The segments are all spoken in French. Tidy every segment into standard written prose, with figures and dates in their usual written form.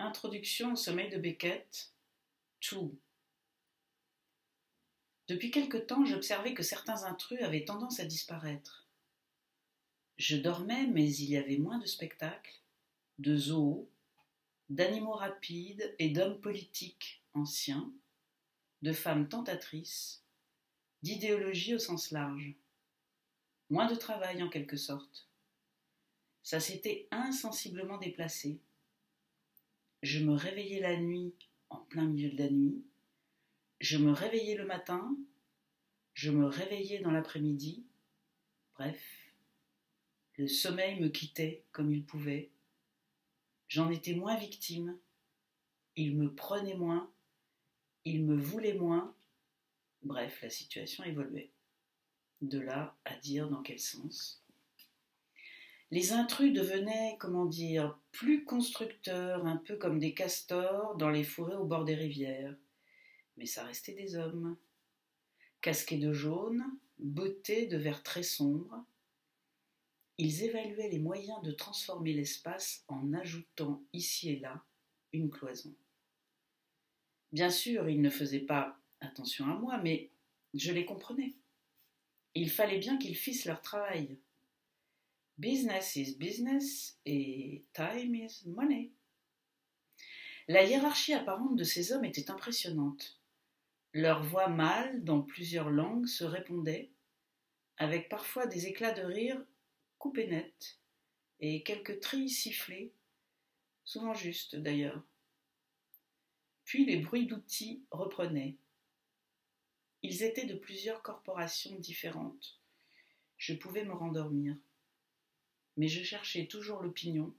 Introduction au sommeil de Beckett, 2. Depuis quelque temps, j'observais que certains intrus avaient tendance à disparaître. Je dormais, mais il y avait moins de spectacles, de zoos, d'animaux rapides et d'hommes politiques anciens, de femmes tentatrices, d'idéologie au sens large. Moins de travail en quelque sorte. Ça s'était insensiblement déplacé. Je me réveillais la nuit en plein milieu de la nuit. Je me réveillais le matin. Je me réveillais dans l'après-midi. Bref, le sommeil me quittait comme il pouvait. J'en étais moins victime. Il me prenait moins. Il me voulait moins. Bref, la situation évoluait. De là à dire dans quel sens. Les intrus devenaient, plus constructeurs, un peu comme des castors dans les forêts au bord des rivières. Mais ça restait des hommes. Casqués de jaune, bottés de vert très sombre, ils évaluaient les moyens de transformer l'espace en ajoutant ici et là une cloison. Bien sûr, ils ne faisaient pas attention à moi, mais je les comprenais. Il fallait bien qu'ils fissent leur travail. Business is business et time is money. La hiérarchie apparente de ces hommes était impressionnante. Leurs voix mâles dans plusieurs langues se répondaient, avec parfois des éclats de rire coupés nets et quelques trilles sifflées, souvent justes d'ailleurs. Puis les bruits d'outils reprenaient. Ils étaient de plusieurs corporations différentes. Je pouvais me rendormir. Mais je cherchais toujours l'opinion,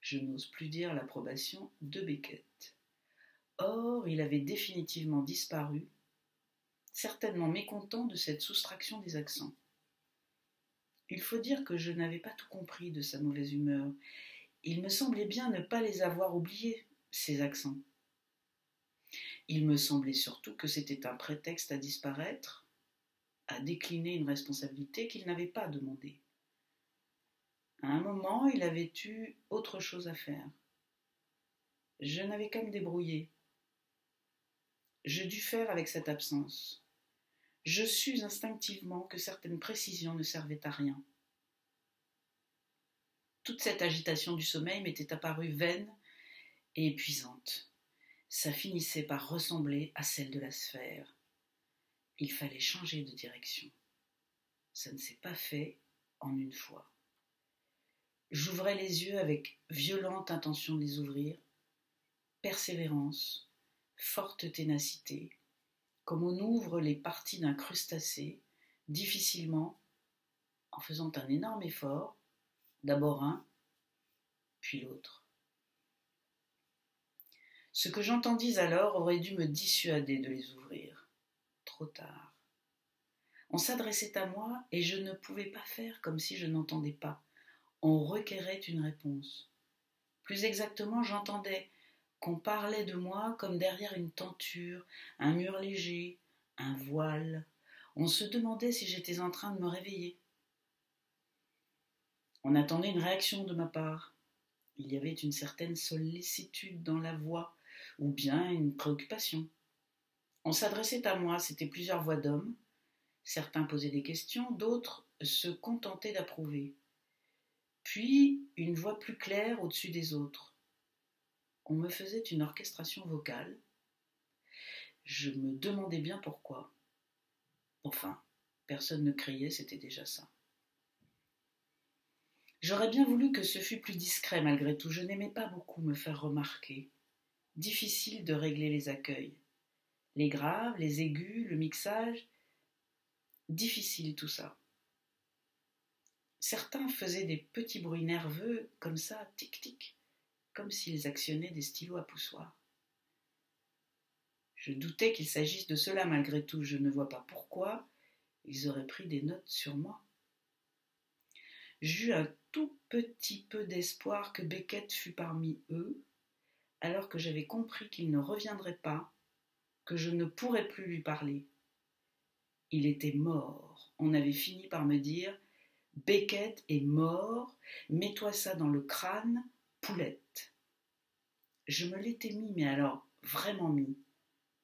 je n'ose plus dire l'approbation, de Beckett. Or, il avait définitivement disparu, certainement mécontent de cette soustraction des accents. Il faut dire que je n'avais pas tout compris de sa mauvaise humeur. Il me semblait bien ne pas les avoir oubliés, ces accents. Il me semblait surtout que c'était un prétexte à disparaître, à décliner une responsabilité qu'il n'avait pas demandée. À un moment, il avait eu autre chose à faire. Je n'avais qu'à me débrouiller. Je dus faire avec cette absence. Je sus instinctivement que certaines précisions ne servaient à rien. Toute cette agitation du sommeil m'était apparue vaine et épuisante. Ça finissait par ressembler à celle de la sphère. Il fallait changer de direction. Ça ne s'est pas fait en une fois. J'ouvrais les yeux avec violente intention de les ouvrir, persévérance, forte ténacité, comme on ouvre les parties d'un crustacé, difficilement, en faisant un énorme effort, d'abord un, puis l'autre. Ce que j'entendis alors aurait dû me dissuader de les ouvrir. Trop tard. On s'adressait à moi et je ne pouvais pas faire comme si je n'entendais pas. On requérait une réponse. Plus exactement, j'entendais qu'on parlait de moi comme derrière une tenture, un mur léger, un voile. On se demandait si j'étais en train de me réveiller. On attendait une réaction de ma part. Il y avait une certaine sollicitude dans la voix, ou bien une préoccupation. On s'adressait à moi, c'était plusieurs voix d'hommes. Certains posaient des questions, d'autres se contentaient d'approuver. Puis, une voix plus claire au-dessus des autres. On me faisait une orchestration vocale. Je me demandais bien pourquoi. Enfin, personne ne criait, c'était déjà ça. J'aurais bien voulu que ce fût plus discret malgré tout. Je n'aimais pas beaucoup me faire remarquer. Difficile de régler les accueils. Les graves, les aigus, le mixage. Difficile tout ça. Certains faisaient des petits bruits nerveux, comme ça, tic-tic, comme s'ils actionnaient des stylos à poussoir. Je doutais qu'il s'agisse de cela malgré tout. Je ne vois pas pourquoi ils auraient pris des notes sur moi. J'eus un tout petit peu d'espoir que Beckett fût parmi eux, alors que j'avais compris qu'il ne reviendrait pas, que je ne pourrais plus lui parler. Il était mort. On avait fini par me dire « Beckett est mort, mets-toi ça dans le crâne, poulette ». je me l'étais mis, mais alors vraiment mis,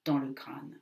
dans le crâne.